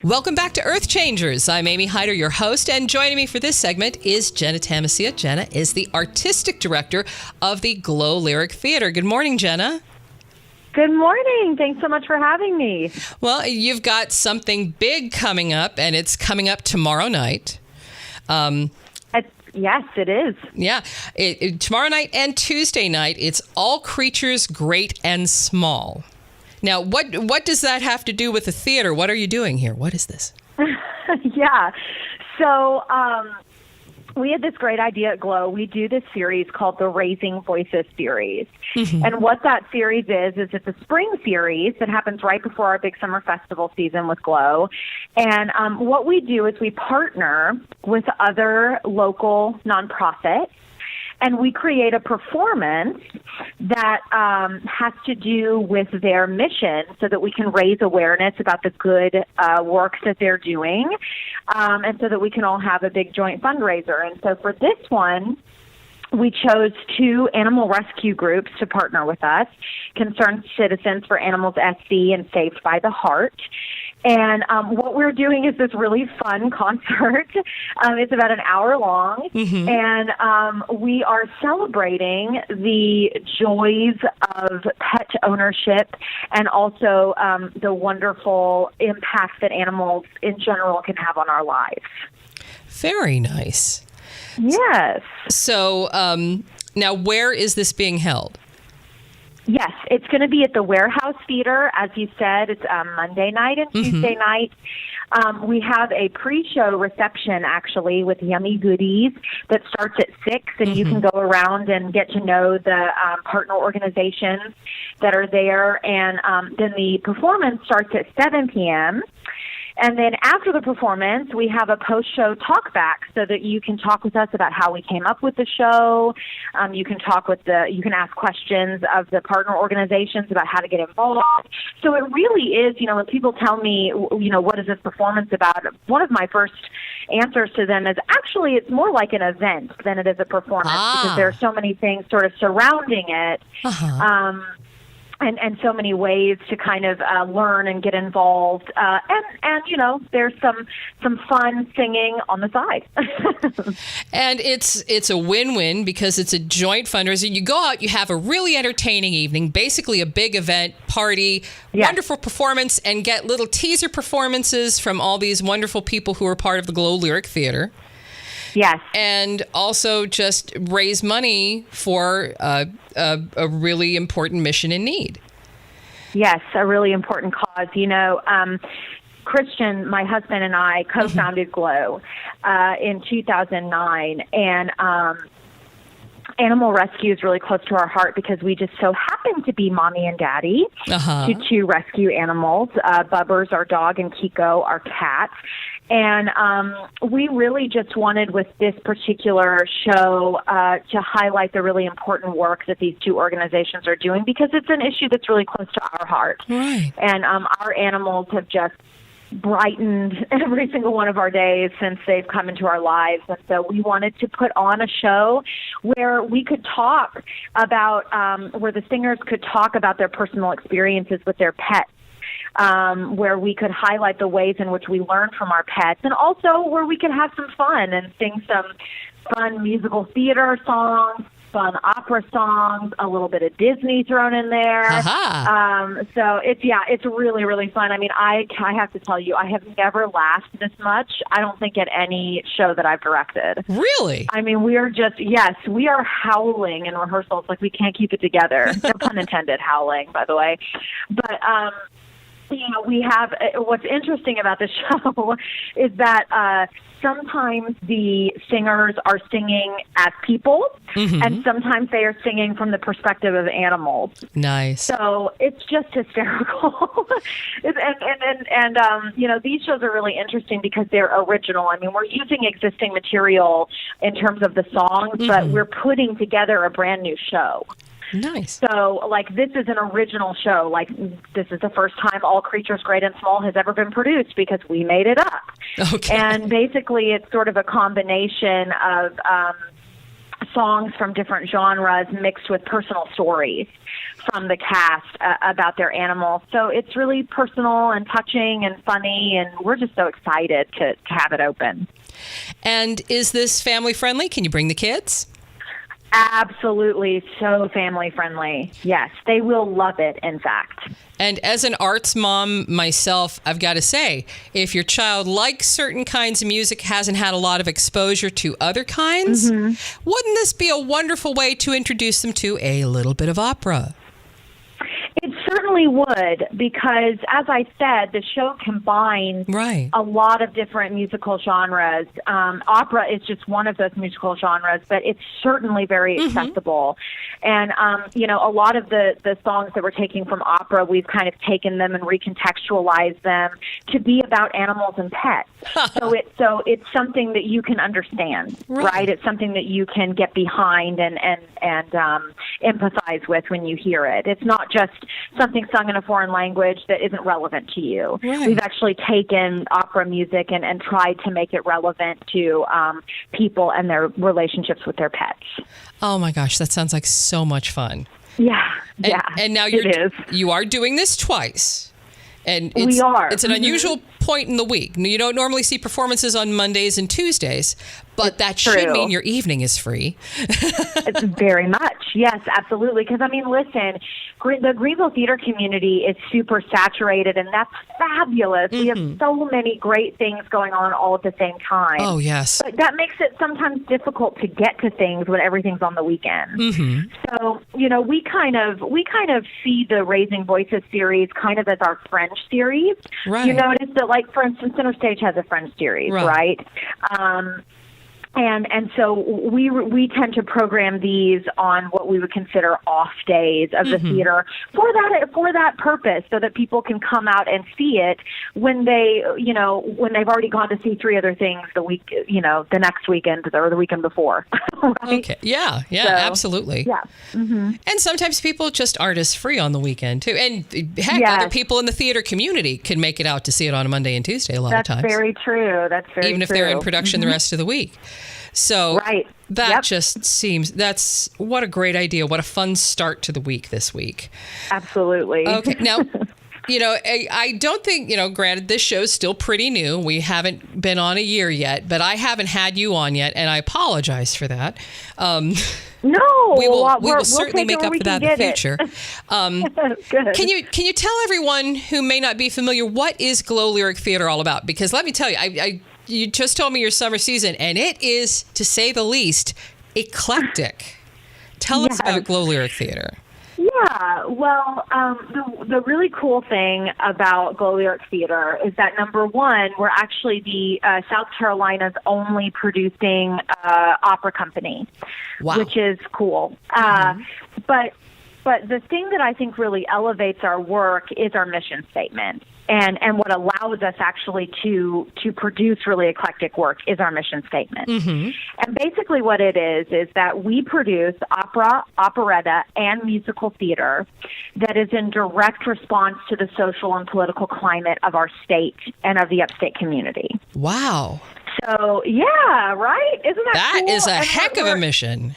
Welcome back to EarthChangers. I'm Amy Hyder, your host, and joining me for this segment is Jenna Tamisiea. Jenna is the artistic director of the Glow Lyric Theater. Good morning, Jenna. Good morning. Thanks so much for having me. Well, you've got something big coming up, and it's coming up tomorrow night. Yes, it is. Yeah. Tomorrow night and Tuesday night, it's All Creatures Great and Small. Now, what does that have to do with the theater? What are you doing here? What is this? Yeah. So we had this great idea at Glow. We do this series called the Raising Voices series. Mm-hmm. And what that series is it's a spring series that happens right before our big summer festival season with Glow. And what we do is we partner with other local nonprofits, and we create a performance that has to do with their mission so that we can raise awareness about the good work that they're doing, and so that we can all have a big joint fundraiser. And so for this one, we chose 2 animal rescue groups to partner with us, Concerned Citizens for Animals SC and Saved by the Heart. And what we're doing is this really fun concert. It's about an hour long, mm-hmm. and we are celebrating the joys of pet ownership and also the wonderful impact that animals in general can have on our lives. Very nice. Yes. So now where is this being held? Yes, it's going to be at the Warehouse Theater. As you said, it's Monday night and Tuesday night. We have a pre-show reception, actually, with yummy goodies that starts at 6, and you can go around and get to know the partner organizations that are there. And then the performance starts at 7 p.m., and then after the performance, we have a post-show talk back so that you can talk with us about how we came up with the show. You can ask questions of the partner organizations about how to get involved. So it really is, when people tell me, what is this performance about? One of my first answers to them is actually it's more like an event than it is a performance because there are so many things sort of surrounding it. And so many ways to kind of learn and get involved. And there's some fun singing on the side. And it's a win-win because it's a joint fundraiser. You go out, you have a really entertaining evening, basically a big event, party, wonderful performance, and get little teaser performances from all these wonderful people who are part of the Glow Lyric Theater. Yes. And also just raise money for a really important mission in need. Yes, a really important cause. Christian, my husband, and I co-founded Glow in 2009, and animal rescue is really close to our heart because we just so happen to be mommy and daddy to 2 rescue animals, Bubbers, our dog, and Kiko, our cat. And we really just wanted with this particular show to highlight the really important work that these 2 organizations are doing because it's an issue that's really close to our heart. Right. And our animals have just brightened every single one of our days since they've come into our lives. And so we wanted to put on a show where we could talk about, where the singers could talk about their personal experiences with their pets. Where we could highlight the ways in which we learn from our pets, and also where we could have some fun and sing some fun musical theater songs, fun opera songs, a little bit of Disney thrown in there. So it's really, really fun. I mean, I have to tell you, I have never laughed this much, I don't think, at any show that I've directed. Really? I mean, we are howling in rehearsals like we can't keep it together. No pun intended, howling, by the way. But, we have, what's interesting about the show is that sometimes the singers are singing as people, and sometimes they are singing from the perspective of animals. Nice. So it's just hysterical. And these shows are really interesting because they're original. I mean, we're using existing material in terms of the songs, but we're putting together a brand new show. Nice. So, this is an original show. This is the first time All Creatures Great and Small has ever been produced because we made it up. Okay. And basically, it's sort of a combination of songs from different genres mixed with personal stories from the cast about their animals. So it's really personal and touching and funny, and we're just so excited to have it open. And is this family friendly? Can you bring the kids? Absolutely. So family friendly. Yes, they will love it, in fact. And as an arts mom myself, I've got to say, if your child likes certain kinds of music, hasn't had a lot of exposure to other kinds, wouldn't this be a wonderful way to introduce them to a little bit of opera? It certainly would, because, as I said, the show combines a lot of different musical genres. Opera is just one of those musical genres, but it's certainly very accessible. And, a lot of the songs that we're taking from opera, we've kind of taken them and recontextualized them to be about animals and pets. So it's something that you can understand, right? It's something that you can get behind and empathize with when you hear it. It's not just something sung in a foreign language that isn't relevant to you. We've actually taken opera music and tried to make it relevant to people and their relationships with their pets. Oh my gosh, that sounds like so much fun. Yeah, and now you are doing this twice. And we are. It's an unusual point in the week. You don't normally see performances on Mondays and Tuesdays, but that should mean your evening is free. It's very much. Yes, absolutely. Because, listen, the Greenville theater community is super saturated, and that's fabulous. We have so many great things going on all at the same time. Oh, yes. But that makes it sometimes difficult to get to things when everything's on the weekend. So, we kind of see the Raising Voices series kind of as our French series. Right. You notice that, like, for instance, Center Stage has a French series, right? And so we tend to program these on what we would consider off days of the theater for that purpose, so that people can come out and see it when they've already gone to see three other things the next weekend or the weekend before. Right? Okay. Yeah, absolutely. Yeah. And sometimes people just aren't as free on the weekend too. And heck, other people in the theater community can make it out to see it on a Monday and Tuesday a lot of times. That's very true. Even if they're in production the rest of the week. So that just seems, that's what a great idea. What a fun start to the week this week. Absolutely. Okay. Now, I don't think, granted, this show's still pretty new. We haven't been on a year yet, but I haven't had you on yet, and I apologize for that. No, we will certainly make up for that in the future. Good. Can you tell everyone who may not be familiar, what is Glow Lyric Theater all about? Because let me tell you, you just told me your summer season, and it is, to say the least, eclectic. Tell us about Glow Lyric Theater. Yeah, well, the really cool thing about Glow Lyric Theater is that, number one, we're actually the South Carolina's only producing opera company, which is cool. But the thing that I think really elevates our work is our mission statement. And what allows us actually to produce really eclectic work is our mission statement. And basically what it is that we produce opera, operetta, and musical theater that is in direct response to the social and political climate of our state and of the upstate community. Wow. So, yeah, right? Isn't that cool? That is a heck of a mission.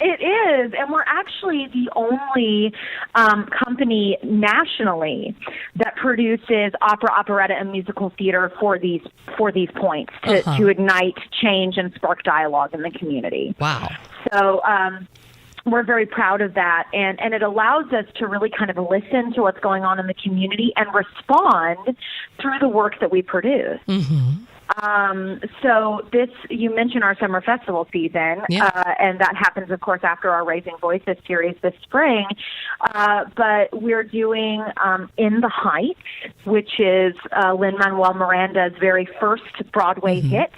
It is, and we're actually the only company nationally that produces opera, operetta, and musical theater for these points to ignite change and spark dialogue in the community. Wow! So we're very proud of that, and it allows us to really kind of listen to what's going on in the community and respond through the work that we produce. So you mentioned our summer festival season, and that happens, of course, after our Raising Voices series this spring. But we're doing In the Heights, which is Lin-Manuel Miranda's very first Broadway hit.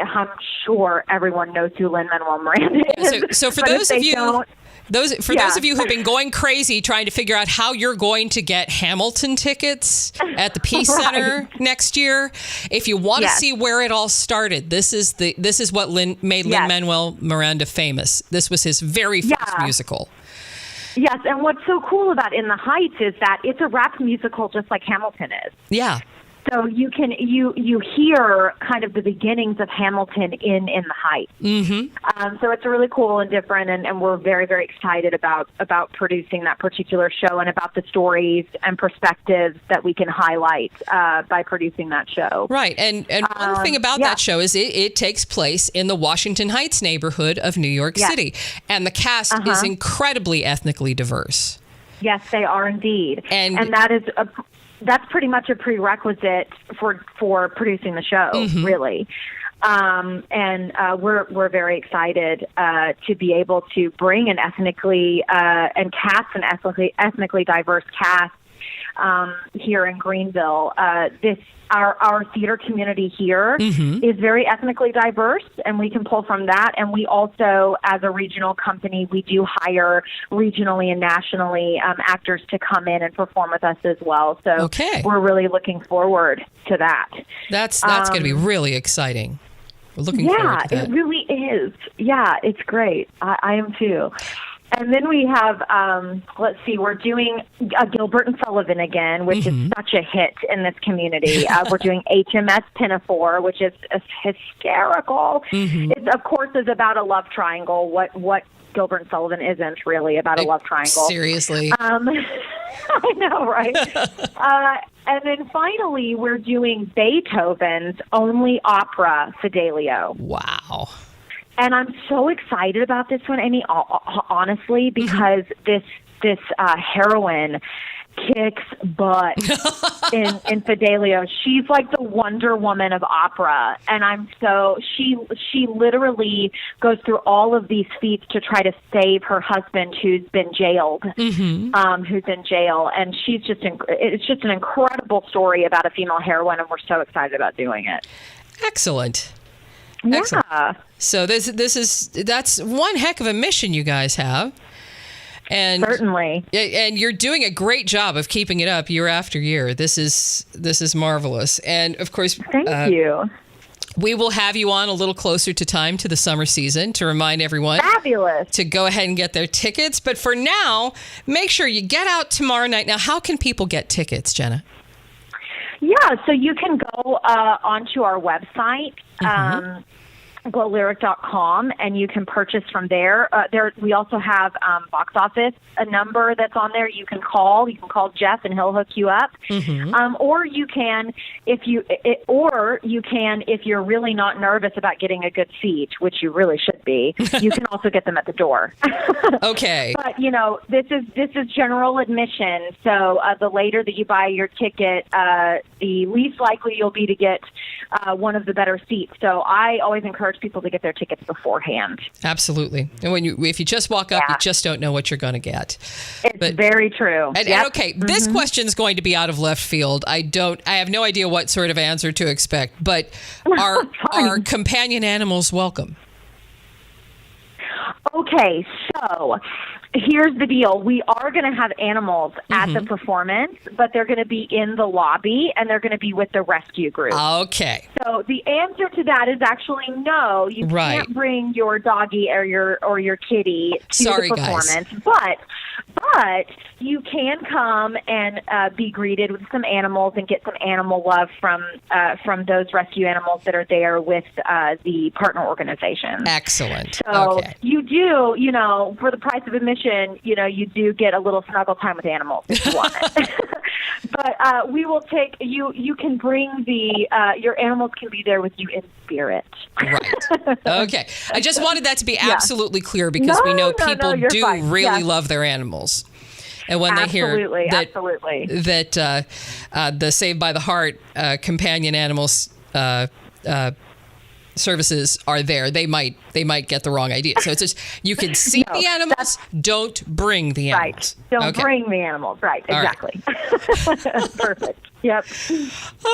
I'm sure everyone knows who Lin-Manuel Miranda is. So for those of you... Those of you who've been going crazy trying to figure out how you're going to get Hamilton tickets at the Peace Center next year, if you want to see where it all started, this is what made Lin-Manuel Miranda famous. This was his very first musical. Yes, and what's so cool about In the Heights is that it's a rap musical just like Hamilton is. Yeah. So you hear kind of the beginnings of Hamilton in the Heights. Mm-hmm. So it's really cool and different, and we're very, very excited about producing that particular show and about the stories and perspectives that we can highlight by producing that show. Right, and one thing about that show is it takes place in the Washington Heights neighborhood of New York City, and the cast is incredibly ethnically diverse. Yes, they are indeed, and that's pretty much a prerequisite for producing the show, really. And we're very excited to be able to bring an ethnically and cast an ethnically diverse cast here in Greenville. Our theater community here is very ethnically diverse, and we can pull from that. And we also, as a regional company, we do hire regionally and nationally actors to come in and perform with us as well. So we're really looking forward to that. That's going to be really exciting. We're looking forward to that. Yeah, it really is. Yeah, it's great. I am too. And then we have, we're doing Gilbert and Sullivan again, which is such a hit in this community. We're doing HMS Pinafore, which is hysterical. It, of course, is about a love triangle. What Gilbert and Sullivan isn't really about a love triangle. Seriously. I know, right? And then finally, we're doing Beethoven's only opera, Fidelio. Wow. And I'm so excited about this one, Amy, honestly, because this heroine kicks butt in Fidelio. She's like the Wonder Woman of opera, and she literally goes through all of these feats to try to save her husband who's been jailed, who's in jail, and it's just an incredible story about a female heroine, and we're so excited about doing it. Excellent. Yeah. Excellent. So that's one heck of a mission you guys have. And certainly. And you're doing a great job of keeping it up year after year. This is marvelous. And of course, thank you. We will have you on a little closer to time to the summer season to remind everyone to go ahead and get their tickets. But for now, make sure you get out tomorrow night. Now, how can people get tickets, Jenna? Yeah, so you can go onto our website, glowlyric.com, and you can purchase from there. We also have box office, a number that's on there. You can call. You can call Jeff, and he'll hook you up. Or you can, if you're really not nervous about getting a good seat, which you really should be. You can also get them at the door. Okay. But this is general admission. So the later that you buy your ticket, the least likely you'll be to get one of the better seats. So I always encourage people to get their tickets beforehand. Absolutely. And if you just walk up, you just don't know what you're going to get. It's very true. And okay, this question is going to be out of left field. I have no idea what sort of answer to expect, but are companion animals welcome? Okay, so here's the deal. We are going to have animals at the performance, but they're going to be in the lobby, and they're going to be with the rescue group. Okay. So the answer to that is actually no. You can't bring your doggy or your kitty to the performance. Guys. But you can come and be greeted with some animals and get some animal love from those rescue animals that are there with the partner organization. Excellent. So you do, for the price of admission, you do get a little snuggle time with animals if you want it. But we will take you. You can bring your animals can be there with you in spirit. Right. Okay. I just wanted that to be absolutely clear because we know people do really love their animals. And when they hear that the Saved by the Heart companion animals services are there, they might get the wrong idea. So it's just you can see the animals, don't bring the animals. Right. Don't bring the animals. Right. Exactly. Right. Perfect. Yep.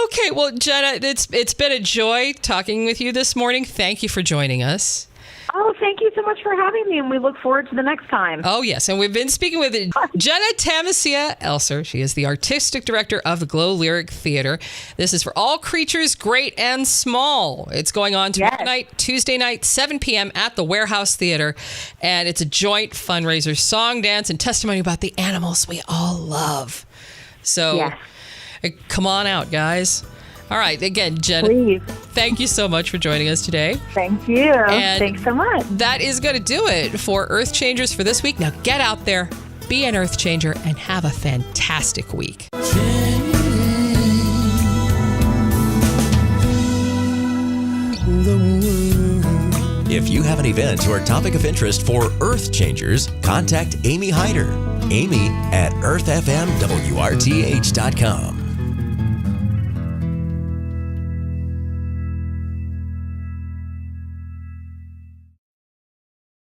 Okay. Well, Jenna, it's been a joy talking with you this morning. Thank you for joining us. Oh, thank you so much for having me, and we look forward to the next time. Oh, yes, and we've been speaking with Jenna Tamisiea Elser. She is the artistic director of the Glow Lyric Theater. This is for all creatures, great and small. It's going on tomorrow night, Tuesday night, 7 p.m. at the Warehouse Theater, and it's a joint fundraiser, song, dance, and testimony about the animals we all love. So come on out, guys. All right. Again, Jenna, Please. thank you so much for joining us today. Thank you. And thanks so much. That is going to do it for Earth Changers for this week. Now get out there, be an Earth Changer, and have a fantastic week. If you have an event or topic of interest for Earth Changers, contact Amy Hyder. Amy at earthfmwrth.com.